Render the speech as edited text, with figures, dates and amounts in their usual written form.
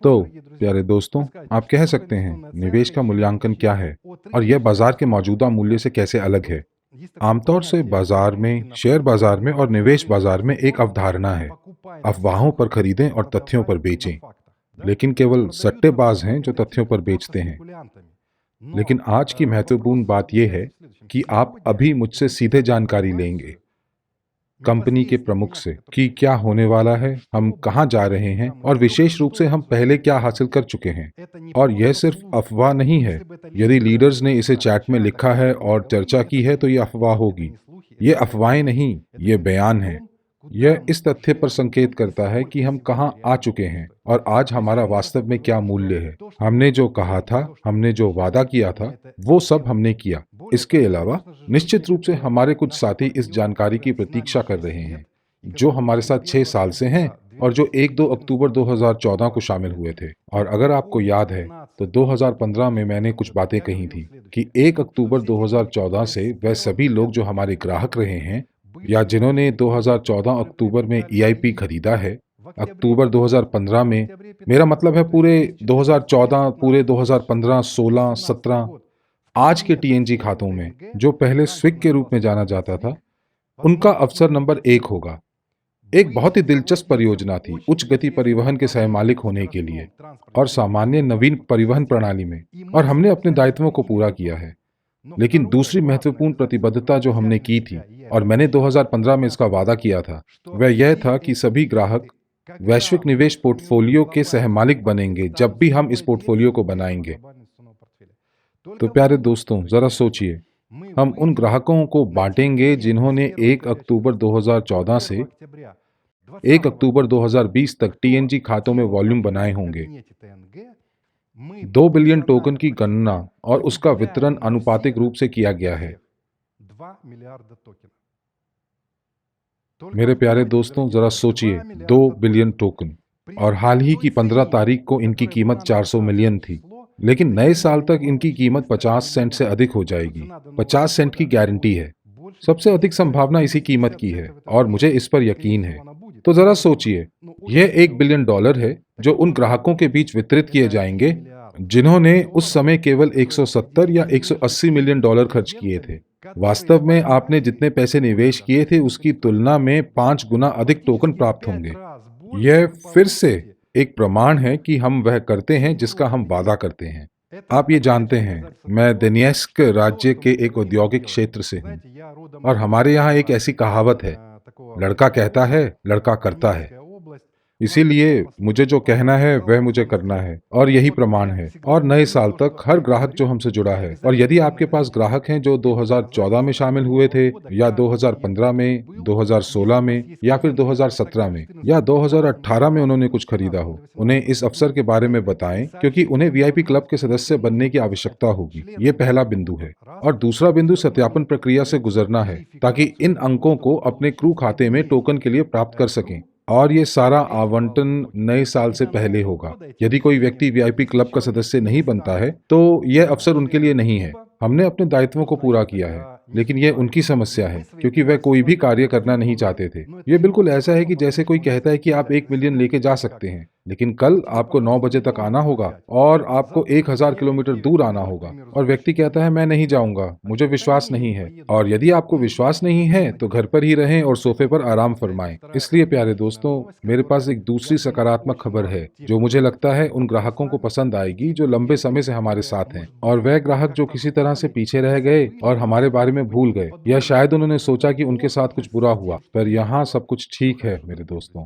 तो प्यारे दोस्तों, आप कह सकते हैं निवेश का मूल्यांकन क्या है और यह बाजार के मौजूदा मूल्य से कैसे अलग है। आमतौर से बाजार में, शेयर बाजार में और निवेश बाजार में एक अवधारणा है, अफवाहों पर खरीदें और तथ्यों पर बेचें। लेकिन केवल सट्टेबाज हैं जो तथ्यों पर बेचते हैं। लेकिन आज की महत्वपूर्ण बात यह है कि आप अभी मुझसे सीधे जानकारी लेंगे कंपनी के प्रमुख से कि क्या होने वाला है, हम कहाँ जा रहे हैं और विशेष रूप से हम पहले क्या हासिल कर चुके हैं। और यह सिर्फ अफवाह नहीं है। यदि लीडर्स ने इसे चैट में लिखा है और चर्चा की है तो ये अफवाह होगी। ये अफवाहें नहीं, ये बयान है। यह इस तथ्य पर संकेत करता है कि हम कहाँ आ चुके हैं और आज हमारा वास्तव में क्या मूल्य है। हमने जो कहा था, हमने जो वादा किया था, वो सब हमने किया। इसके अलावा निश्चित रूप से हमारे कुछ साथी इस जानकारी की प्रतीक्षा कर रहे हैं, जो हमारे साथ 6 साल से हैं और जो 1-2 अक्टूबर 2014 को शामिल हुए थे। और अगर आपको याद है तो 2015 में मैंने कुछ बातें कही थी कि 1 अक्टूबर 2014 से वह सभी लोग जो हमारे ग्राहक रहे हैं या जिन्होंने 2014 अक्टूबर में ईआईपी खरीदा है, अक्टूबर 2015 में, मेरा मतलब है पूरे 2014, पूरे 2015, 16, 17, आज के टीएनजी खातों में, जो पहले स्विग के रूप में जाना जाता था, उनका अवसर नंबर 1 होगा। एक बहुत ही दिलचस्प परियोजना थी उच्च गति परिवहन के सहमालिक होने के लिए और सामान्य नवीन परिवहन प्रणाली में, और हमने अपने दायित्वों को पूरा किया है। लेकिन दूसरी महत्वपूर्ण प्रतिबद्धता जो हमने की थी और मैंने 2015 में इसका वादा किया था, वह यह था कि सभी ग्राहक वैश्विक निवेश पोर्टफोलियो के सहमालिक बनेंगे जब भी हम इस पोर्टफोलियो को बनाएंगे। तो प्यारे दोस्तों, जरा सोचिए, हम उन ग्राहकों को बांटेंगे जिन्होंने 1 अक्टूबर 2014 से 1 अक्टूबर 2020 तक टीएनजी खातों में वॉल्यूम बनाए होंगे। 2 बिलियन टोकन की गणना और उसका वितरण अनुपातिक रूप से किया गया है। मेरे प्यारे दोस्तों, जरा सोचिए, 2 बिलियन टोकन, और हाल ही की 15 तारीख को इनकी कीमत 400 मिलियन थी। लेकिन नए साल तक इनकी कीमत 50 सेंट से अधिक हो जाएगी। 50 सेंट की गारंटी है। सबसे अधिक संभावना इसी कीमत की है और मुझे इस पर यकीन है। तो जरा सोचिए, यह $1 बिलियन है जो उन ग्राहकों के बीच वितरित किए जाएंगे जिन्होंने उस समय केवल 170 या $180 मिलियन खर्च किए थे। वास्तव में आपने जितने पैसे निवेश किए थे उसकी तुलना में 5 गुना अधिक टोकन प्राप्त होंगे। यह फिर से एक प्रमाण है कि हम वह करते हैं जिसका हम वादा करते हैं। आप ये जानते हैं, मैं दोनेत्स्क राज्य के एक औद्योगिक क्षेत्र से हूँ और हमारे यहाँ एक ऐसी कहावत है, लड़का कहता है, लड़का करता है। इसीलिए मुझे जो कहना है वह मुझे करना है और यही प्रमाण है। और नए साल तक हर ग्राहक जो हमसे जुड़ा है, और यदि आपके पास ग्राहक हैं जो 2014 में शामिल हुए थे या 2015 में, 2016 में या फिर 2017 में या 2018 में उन्होंने कुछ खरीदा हो, उन्हें इस अवसर के बारे में बताएं क्योंकि उन्हें वीआईपी क्लब के सदस्य बनने की आवश्यकता होगी। ये पहला बिंदु है। और दूसरा बिंदु सत्यापन प्रक्रिया से गुजरना है ताकि इन अंकों को अपने क्रू खाते में टोकन के लिए प्राप्त कर सकें। और ये सारा आवंटन नए साल से पहले होगा। यदि कोई व्यक्ति वीआईपी क्लब का सदस्य नहीं बनता है तो यह अवसर उनके लिए नहीं है। हमने अपने दायित्वों को पूरा किया है, लेकिन यह उनकी समस्या है क्योंकि वह कोई भी कार्य करना नहीं चाहते थे। यह बिल्कुल ऐसा है कि जैसे कोई कहता है कि आप 1 मिलियन लेके जा सकते हैं, लेकिन कल आपको 9 बजे तक आना होगा और आपको 1000 किलोमीटर दूर आना होगा, और व्यक्ति कहता है मैं नहीं जाऊंगा, मुझे विश्वास नहीं है। और यदि आपको विश्वास नहीं है तो घर पर ही रहें और सोफे पर आराम फरमाएं। इसलिए प्यारे दोस्तों, मेरे पास एक दूसरी सकारात्मक खबर है जो मुझे लगता है उन ग्राहकों को पसंद आएगी जो लंबे समय से हमारे साथ हैं। और वह ग्राहक जो किसी तरह से पीछे रह गए और हमारे बारे में भूल गए, या शायद उन्होंने सोचा कि उनके साथ कुछ बुरा हुआ, पर यहाँ सब कुछ ठीक है मेरे दोस्तों।